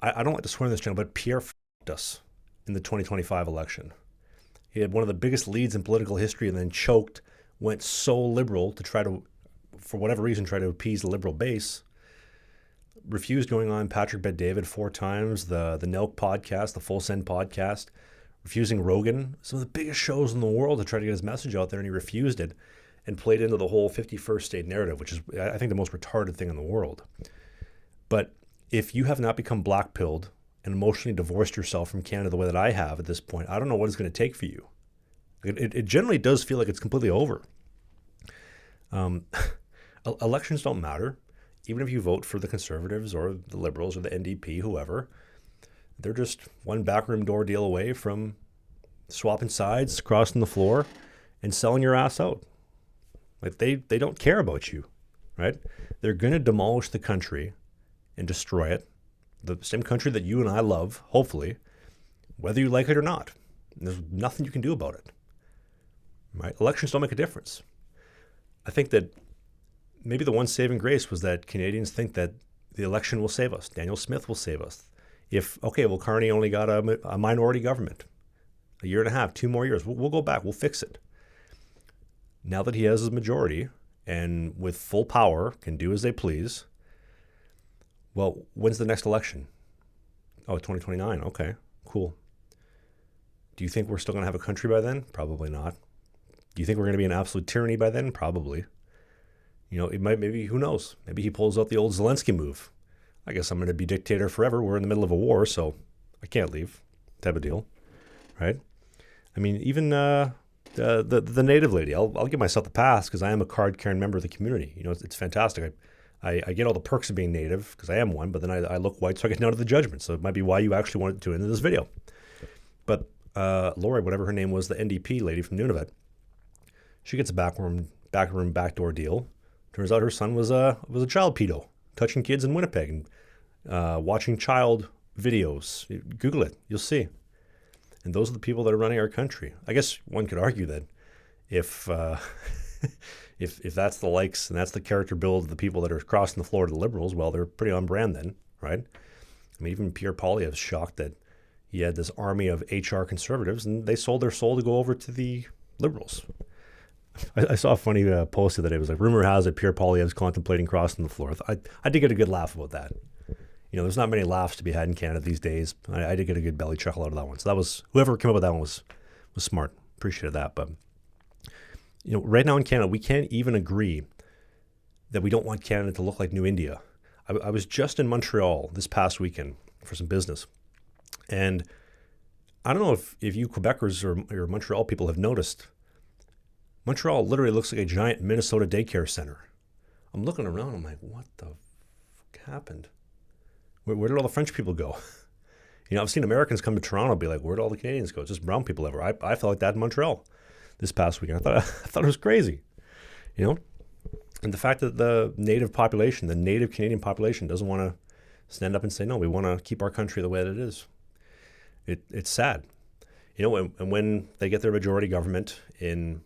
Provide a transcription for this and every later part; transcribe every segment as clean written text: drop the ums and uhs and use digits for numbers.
I don't like to swear on this channel, but Pierre f***ed us in the 2025 election. He had one of the biggest leads in political history and then choked, went so liberal to try to, for whatever reason, try to appease the liberal base. Refused going on Patrick Bet-David 4 times, the Nelk podcast, the Full Send podcast, refusing Rogan, some of the biggest shows in the world to try to get his message out there, and he refused it and played into the whole 51st state narrative, which is, I think, the most retarded thing in the world. But if you have not become black-pilled and emotionally divorced yourself from Canada the way that I have at this point, I don't know what it's going to take for you. It generally does feel like it's completely over. Elections don't matter. Even if you vote for the Conservatives or the Liberals or the NDP, whoever, they're just one backroom door deal away from swapping sides, crossing the floor, and selling your ass out. Like they don't care about you, right? They're going to demolish the country and destroy it. The same country that you and I love, hopefully, whether you like it or not. There's nothing you can do about it, right? Elections don't make a difference. I think that maybe the one saving grace was that Canadians think that the election will save us. Daniel Smith will save us. Carney only got a minority government, a year and a half, 2 more years. We'll go back. We'll fix it. Now that he has a majority and with full power can do as they please, well, when's the next election? Oh, 2029. Okay, cool. Do you think we're still going to have a country by then? Probably not. Do you think we're going to be in absolute tyranny by then? Probably. It might, maybe, who knows? Maybe he pulls out the old Zelensky move. I guess I'm going to be dictator forever. We're in the middle of a war, so I can't leave, type of deal, right? I mean, even the native lady, I'll give myself the pass because I am a card-carrying member of the community. It's fantastic. I get all the perks of being native because I am one, but then I look white, so I get none of the judgment. So it might be why you actually wanted to tune into this video. But Lori, whatever her name was, the NDP lady from Nunavut, she gets a backdoor deal. Turns out her son was a child pedo, touching kids in Winnipeg and watching child videos. Google it, you'll see. And those are the people that are running our country. I guess one could argue that if if that's the likes and that's the character build of the people that are crossing the floor to the Liberals, well, they're pretty on brand then, right? I mean, even Pierre Poilievre's shocked that he had this army of HR conservatives and they sold their soul to go over to the Liberals. I saw a funny post the other day. It was like, rumor has it Pierre Poilievre's contemplating crossing the floor. I did get a good laugh about that. There's not many laughs to be had in Canada these days. I did get a good belly chuckle out of that one. So that was, whoever came up with that one was smart. Appreciated that. But, right now in Canada, we can't even agree that we don't want Canada to look like New India. I was just in Montreal this past weekend for some business. And I don't know if you Quebecers or Montreal people have noticed, Montreal literally looks like a giant Minnesota daycare center. I'm looking around, I'm like, what the fuck happened? Where did all the French people go? I've seen Americans come to Toronto and be like, where'd all the Canadians go? It's just brown people everywhere. I felt like that in Montreal this past weekend. I thought it was crazy, And the fact that the native Canadian population doesn't want to stand up and say, no, we want to keep our country the way that it is. It's sad. And when they get their majority government in,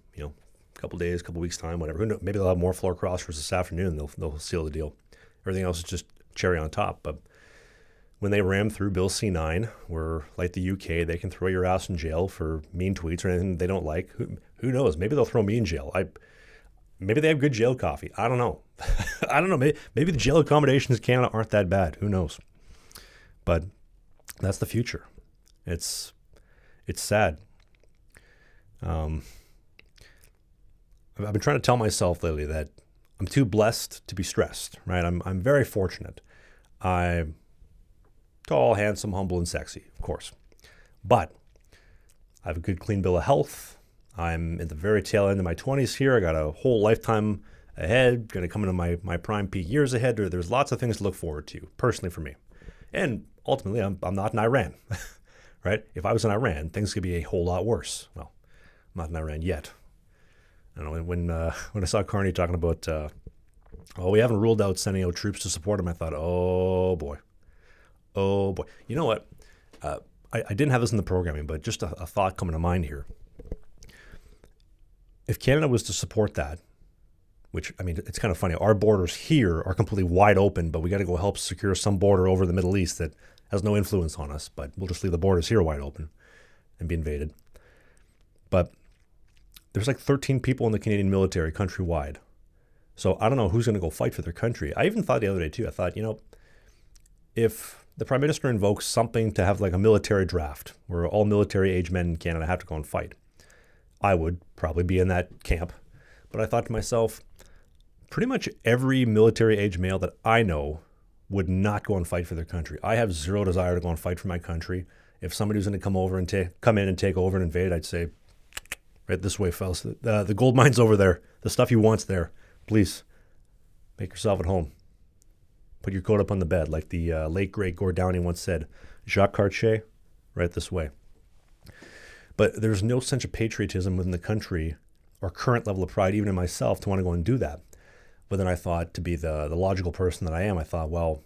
a couple days, couple weeks time, whatever, who knows, maybe they'll have more floor crossers this afternoon. They'll seal the deal. Everything else is just cherry on top. But when they ram through Bill C9, where like the UK, they can throw your ass in jail for mean tweets or anything they don't like. Who knows? Maybe they'll throw me in jail. Maybe they have good jail coffee. I don't know. I don't know. Maybe the jail accommodations in Canada aren't that bad. Who knows? But that's the future. It's sad. I've been trying to tell myself lately that I'm too blessed to be stressed, right? I'm very fortunate. I'm tall, handsome, humble, and sexy, of course. But I have a good, clean bill of health. I'm in the very tail end of my 20s here. I got a whole lifetime ahead, going to come into my prime peak years ahead. There's lots of things to look forward to, personally for me. And ultimately, I'm not in Iran, right? If I was in Iran, things could be a whole lot worse. Well, I'm not in Iran yet. I don't know, when I saw Carney talking about, we haven't ruled out sending out troops to support him, I thought, oh boy. You know what? I didn't have this in the programming, but just a thought coming to mind here. If Canada was to support that, which, I mean, it's kind of funny. Our borders here are completely wide open, but we got to go help secure some border over the Middle East that has no influence on us, but we'll just leave the borders here wide open and be invaded. But there's like 13 people in the Canadian military countrywide. So I don't know who's going to go fight for their country. I even thought the other day too, I thought, if the Prime Minister invokes something to have like a military draft where all military age men in Canada have to go and fight, I would probably be in that camp. But I thought to myself, pretty much every military age male that I know would not go and fight for their country. I have zero desire to go and fight for my country. If somebody was going to come in and take over and invade, I'd say, right this way, fellas. The gold mine's over there. The stuff you want's there. Please, make yourself at home. Put your coat up on the bed, like the late, great Gord Downie once said. Jacques Cartier, right this way. But there's no sense of patriotism within the country or current level of pride, even in myself, to want to go and do that. But then I thought, to be the logical person that I am, I thought, well,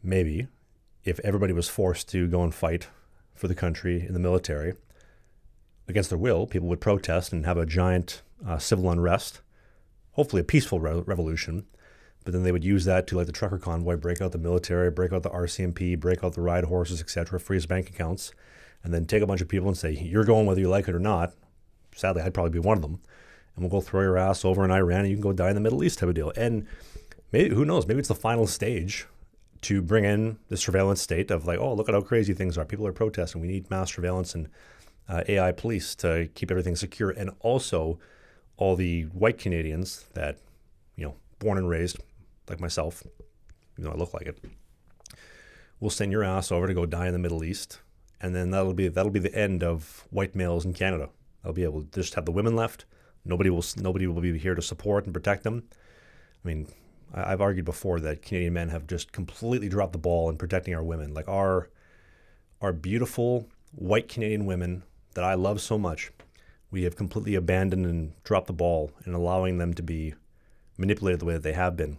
maybe if everybody was forced to go and fight for the country in the military against their will, people would protest and have a giant civil unrest, hopefully a peaceful revolution. But then they would use that to, like the trucker convoy, break out the military, break out the RCMP, break out the ride horses, etc., freeze bank accounts, and then take a bunch of people and say, you're going whether you like it or not. Sadly, I'd probably be one of them. And we'll go throw your ass over in Iran and you can go die in the Middle East type of deal. And maybe, who knows, maybe it's the final stage to bring in the surveillance state of like, oh, look at how crazy things are. People are protesting. We need mass surveillance and AI police to keep everything secure. And also all the white Canadians that, born and raised like myself, even though I look like it, will send your ass over to go die in the Middle East. And then that'll be the end of white males in Canada. They'll be able to just have the women left. Nobody will be here to support and protect them. I mean, I've argued before that Canadian men have just completely dropped the ball in protecting our women. Like our beautiful white Canadian women that I love so much, we have completely abandoned and dropped the ball in allowing them to be manipulated the way that they have been,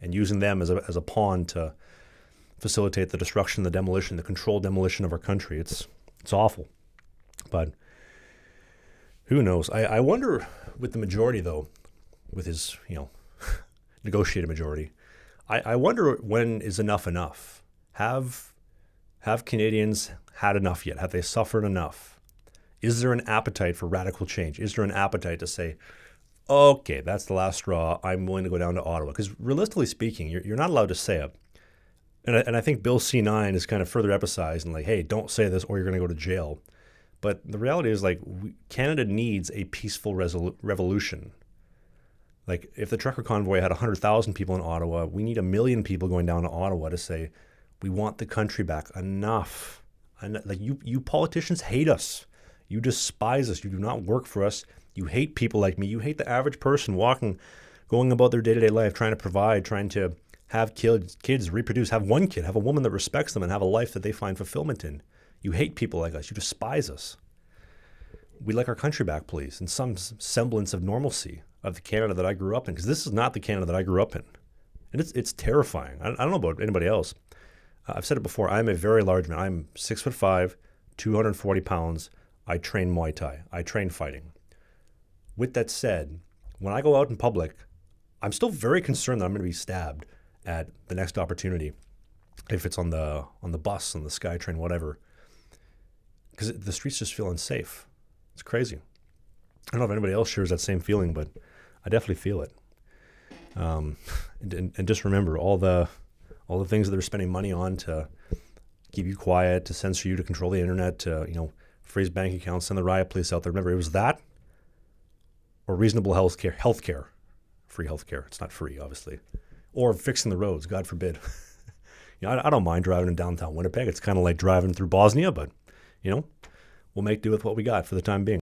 and using them as a pawn to facilitate the destruction, the demolition, the controlled demolition of our country. It's awful. But who knows? I wonder with the majority, though, with his, negotiated majority, I wonder when is enough enough? Have Canadians had enough yet? Have they suffered enough? Is there an appetite for radical change? Is there an appetite to say, okay, that's the last straw. I'm willing to go down to Ottawa? Because realistically speaking, you're not allowed to say it. And I think Bill C-9 is kind of further emphasized and like, hey, don't say this or you're going to go to jail. But the reality is, like, Canada needs a peaceful revolution. Like, if the trucker convoy had 100,000 people in Ottawa, we need 1 million people going down to Ottawa to say, we want the country back. Enough. Like, you politicians hate us. You despise us. You do not work for us. You hate people like me. You hate the average person going about their day-to-day life, trying to provide, trying to have kids, reproduce, have one kid, have a woman that respects them, and have a life that they find fulfillment in. You hate people like us. You despise us. We'd like our country back, please, and some semblance of normalcy of the Canada that I grew up in, because this is not the Canada that I grew up in. And it's terrifying. I don't know about anybody else. I've said it before. I'm a very large man. I'm 6'5", 240 pounds. I train Muay Thai. I train fighting. With that said, when I go out in public, I'm still very concerned that I'm going to be stabbed at the next opportunity, if it's on the bus, on the SkyTrain, whatever. Because the streets just feel unsafe. It's crazy. I don't know if anybody else shares that same feeling, but I definitely feel it. And just remember all the things that they're spending money on to keep you quiet, to censor you, to control the internet, to freeze bank accounts, send the riot police out there. Remember, it was that or reasonable healthcare, free healthcare. It's not free, obviously, or fixing the roads. God forbid. I don't mind driving in downtown Winnipeg. It's kind of like driving through Bosnia, but we'll make do with what we got for the time being.